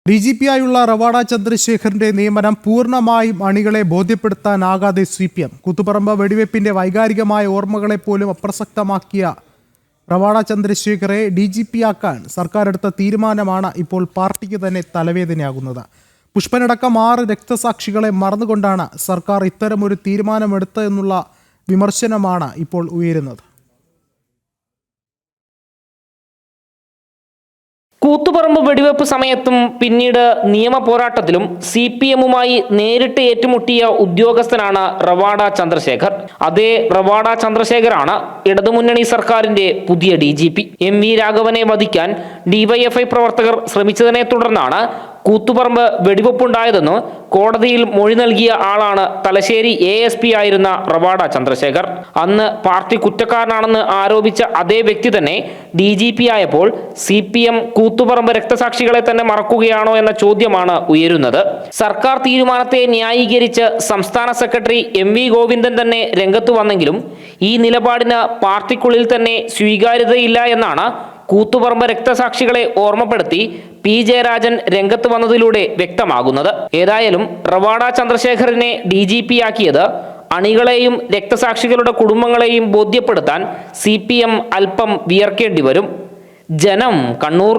DGP-ആയുള്ള റവാഡ ചന്ദ്രശേഖറിന്റെ നിയമനം പൂർണ്ണമായും അണികളെ ബോധ്യപ്പെടുത്താനാകാതെ CPM കൂത്തുപറമ്പ് വെടിവെപ്പിന്റെ വൈകാരികമായ ഓർമ്മകളെപ്പോലും അപ്രസക്തമാക്കിയ റവാഡ ചന്ദ്രശേഖറെ DGP-ആക്കാൻ സർക്കാർ എടുത്ത തീരുമാനമാണ് ഇപ്പോൾ പാർട്ടിക്ക് തന്നെ തലവേദനയാകുന്നത്. പുഷ്പനടക്കം 6 രക്തസാക്ഷികളെ മറന്നുകൊണ്ടാണ് സർക്കാർ ഇത്തരമൊരു തീരുമാനമെടുത്തതെന്നുള്ള വിമർശനമാണ് ഇപ്പോൾ ഉയരുന്നത്. കൂത്തുപറമ്പ് വെടിവെപ്പ് സമയത്തും പിന്നീട് നിയമ പോരാട്ടത്തിലും CPM-മായി നേരിട്ട് ഏറ്റുമുട്ടിയ ഉദ്യോഗസ്ഥനാണ് റവാഡ ചന്ദ്രശേഖർ. അതേ റവാഡ ചന്ദ്രശേഖറാണ് ഇടതുമുന്നണി സർക്കാരിന്റെ പുതിയ DGP. MV രാഘവനെ വധിക്കാൻ DYFI പ്രവർത്തകർ ശ്രമിച്ചതിനെ തുടർന്നാണ് കൂത്തുപറമ്പ് വെടിവെപ്പുണ്ടായതെന്ന് കോടതിയിൽ മൊഴി നൽകിയ ആളാണ് തലശ്ശേരി ASP ആയിരുന്ന റവാഡ ചന്ദ്രശേഖർ. അന്ന് പാർട്ടി കുറ്റക്കാരനാണെന്ന് ആരോപിച്ച അതേ വ്യക്തി തന്നെ DGP ആയപ്പോൾ CPM കൂത്തുപറമ്പ് രക്തസാക്ഷികളെ തന്നെ മറക്കുകയാണോ എന്ന ചോദ്യമാണ് ഉയരുന്നത്. സർക്കാർ തീരുമാനത്തെ ന്യായീകരിച്ച് സംസ്ഥാന സെക്രട്ടറി MV ഗോവിന്ദൻ തന്നെ രംഗത്ത് വന്നെങ്കിലും ഈ നിലപാടിന് പാർട്ടിക്കുള്ളിൽ തന്നെ സ്വീകാര്യതയില്ല എന്നാണ് കൂത്തുപറമ്പ് രക്തസാക്ഷികളെ ഓർമ്മപ്പെടുത്തി P ജയരാജൻ രംഗത്ത് വന്നതിലൂടെ വ്യക്തമാകുന്നത്. ഏതായാലും റവാഡ ചന്ദ്രശേഖറിനെ DGP ആക്കിയത് അണികളെയും രക്തസാക്ഷികളുടെ കുടുംബങ്ങളെയും ബോധ്യപ്പെടുത്താൻ CPM അല്പം വിയർക്കേണ്ടി വരും. ജനം, കണ്ണൂർ.